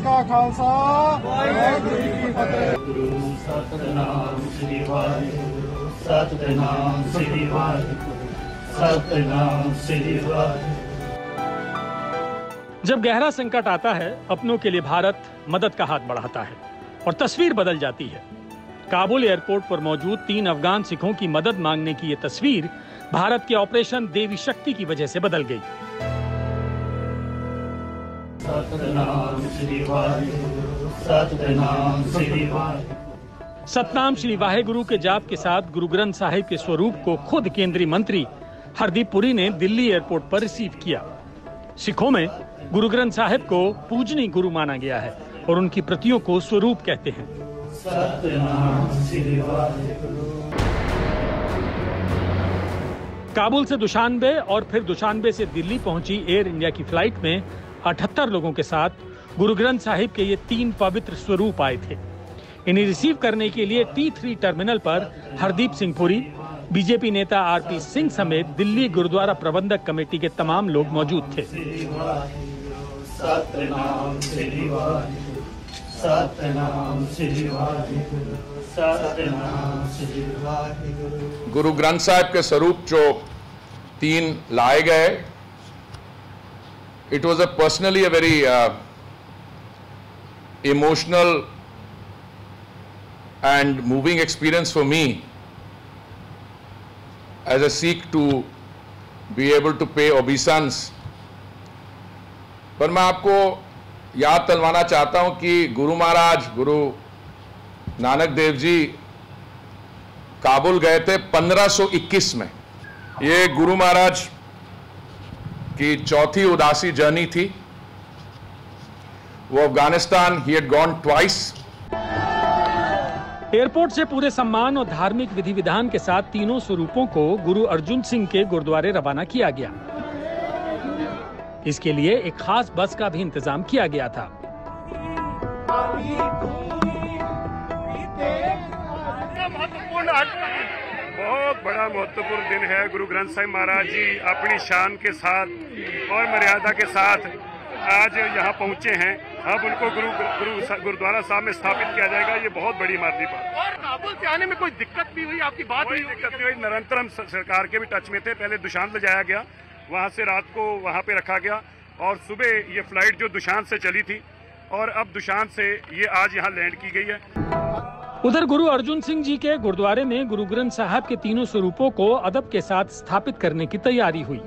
का खालसा वाहिगुरू जी की फतेह। सतनाम श्री वाहिगुरू सतनाम श्री वाहिगुरू सतनाम श्री वाहिगुरू। जब गहरा संकट आता है, अपनों के लिए भारत मदद का हाथ बढ़ाता है और तस्वीर बदल जाती है। काबुल एयरपोर्ट पर मौजूद 3 अफगान सिखों की मदद मांगने की ये तस्वीर भारत के ऑपरेशन देवी शक्ति की वजह से बदल गई। सतनाम श्री वाहिगुरू सतनाम श्री वाहिगुरू। सतनाम श्री वाहेगुरु के जाप के साथ गुरु ग्रंथ साहिब के स्वरूप को खुद केंद्रीय मंत्री हरदीप पुरी ने दिल्ली एयरपोर्ट पर रिसीव किया। सिखों में गुरु ग्रंथ साहिब को पूजनीय गुरु माना गया है और उनकी प्रतियों को स्वरूप कहते हैं। सतनाम श्री वाहिगुरू। काबुल से दुशानबे और फिर दुशानबे से दिल्ली पहुंची एयर इंडिया की फ्लाइट में 78 लोगों के साथ गुरु ग्रंथ साहिब के ये 3 पवित्र स्वरूप आए थे। इन्हें रिसीव करने के लिए T3 टर्मिनल पर हरदीप सिंह पुरी, बीजेपी नेता RP सिंह समेत दिल्ली गुरुद्वारा प्रबंधक कमेटी के तमाम लोग मौजूद थे। सतनाम श्री वाहिगुरू सतनाम श्री वाहिगुरू सतनाम श्री वाहिगुरू। गुरु ग्रंथ साहिब के स्वरूप जो 3 लाए गए, it was personally a very emotional and moving experience for me as a Sikh to be able to pay obeisance। पर मैं आपको याद दिलवाना चाहता हूं कि गुरु महाराज गुरु नानक देव जी काबुल गए थे 1521 में। ये गुरु महाराज की 4थी उदासी जर्नी थी। वो Afghanistan he had gone twice. Airport से पूरे सम्मान और धार्मिक विधि विधान के साथ तीनों स्वरूपों को गुरु अर्जुन सिंह के गुरुद्वारे रवाना किया गया। इसके लिए एक खास बस का भी इंतजाम किया गया था। बहुत बड़ा महत्वपूर्ण दिन है। गुरु ग्रंथ साहिब महाराज जी अपनी शान के साथ और मर्यादा के साथ आज यहाँ पहुँचे हैं। अब उनको गुरुद्वारा साहब में स्थापित किया जाएगा। ये बहुत बड़ी मार्गी बात। और काबुल से आने में कोई दिक्कत भी हुई? आपकी बात हुई? दिक्कत नहीं हुई। निरंतर हम सरकार के भी टच में थे। पहले दुशान ले जाया गया, वहाँ से रात को वहाँ पे रखा गया और सुबह ये फ्लाइट जो दुशान से चली थी और अब दुशान से ये आज यहाँ लैंड की गई है। उधर गुरु अर्जुन सिंह जी के गुरुद्वारे में गुरु ग्रंथ साहब के तीनों स्वरूपों को अदब के साथ स्थापित करने की तैयारी हुई।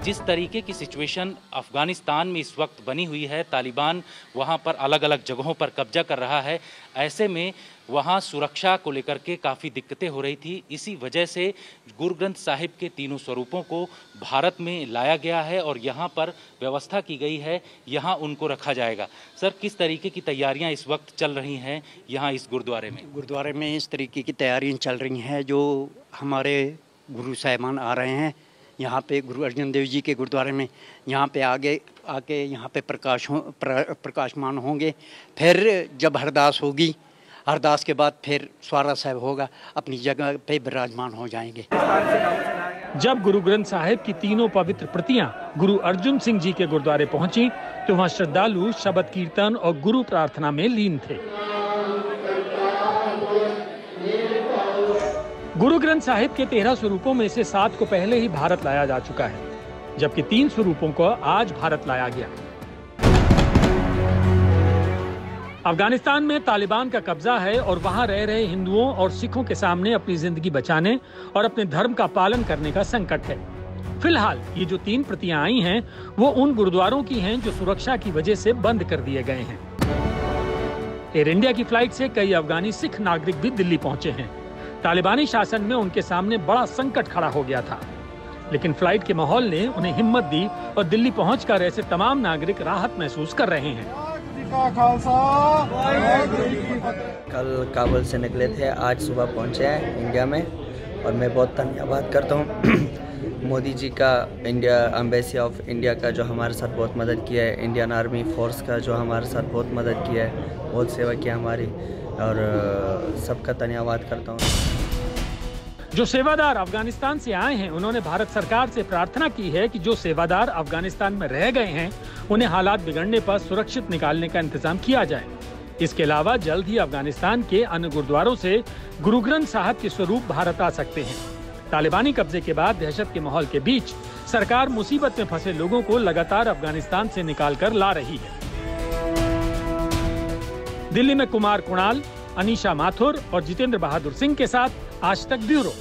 जिस तरीके की सिचुएशन अफगानिस्तान में इस वक्त बनी हुई है, तालिबान वहां पर अलग अलग जगहों पर कब्जा कर रहा है, ऐसे में वहां सुरक्षा को लेकर के काफ़ी दिक्कतें हो रही थी। इसी वजह से गुरु ग्रंथ साहिब के तीनों स्वरूपों को भारत में लाया गया है और यहां पर व्यवस्था की गई है, यहां उनको रखा जाएगा। सर, किस तरीके की तैयारियां इस वक्त चल रही हैं यहाँ इस गुरुद्वारे में? गुरुद्वारे में इस तरीके की तैयारियाँ चल रही हैं। जो हमारे गुरु साहिबान आ रहे हैं यहाँ पे गुरु अर्जन देव जी के गुरुद्वारे में, यहाँ पे आके यहाँ पे प्रकाशमान होंगे। फिर जब अरदास होगी, अरदास के बाद फिर स्वारा साहब होगा, अपनी जगह पे विराजमान हो जाएंगे। जब गुरु ग्रंथ साहिब की तीनों पवित्र प्रतियां गुरु अर्जुन सिंह जी के गुरुद्वारे पहुंची तो वहां श्रद्धालु शबद कीर्तन और गुरु प्रार्थना में लीन थे। गुरु ग्रंथ साहिब के 13 स्वरूपों में से 7 को पहले ही भारत लाया जा चुका है, जबकि 3 स्वरूपों को आज भारत लाया गया। अफगानिस्तान में तालिबान का कब्जा है और वहां रह रहे हिंदुओं और सिखों के सामने अपनी जिंदगी बचाने और अपने धर्म का पालन करने का संकट है। फिलहाल ये जो 3 प्रतियां आई हैं, वो उन गुरुद्वारों की हैं जो सुरक्षा की वजह से बंद कर दिए गए हैं। एयर इंडिया की फ्लाइट से कई अफगानी सिख नागरिक भी दिल्ली पहुंचे हैं। तालिबानी शासन में उनके सामने बड़ा संकट खड़ा हो गया था, लेकिन फ्लाइट के माहौल ने उन्हें हिम्मत दी और दिल्ली पहुंचकर ऐसे तमाम नागरिक राहत महसूस कर रहे हैं। कल काबुल से निकले थे, आज सुबह पहुंचे हैं इंडिया में और मैं बहुत धन्यवाद करता हूं मोदी जी का, इंडिया एम्बेसी ऑफ इंडिया का जो हमारे साथ बहुत मदद किया है, इंडियन आर्मी फोर्स का जो हमारे साथ बहुत मदद किया है, बहुत सेवा किया हमारी, और सबका धन्यवाद करता हूँ। जो सेवादार अफगानिस्तान से आए हैं, उन्होंने भारत सरकार से प्रार्थना की है कि जो सेवादार अफगानिस्तान में रह गए हैं उन्हें हालात बिगड़ने पर सुरक्षित निकालने का इंतजाम किया जाए। इसके अलावा जल्द ही अफगानिस्तान के अन्य गुरुद्वारों से गुरु ग्रंथ साहब के स्वरूप भारत आ सकते हैं। तालिबानी कब्जे के बाद दहशत के माहौल के बीच सरकार मुसीबत में फंसे लोगों को लगातार अफगानिस्तान से निकालकर ला रही है। दिल्ली में कुमार कुणाल, अनीशा माथुर और जितेंद्र बहादुर सिंह के साथ आज तक ब्यूरो।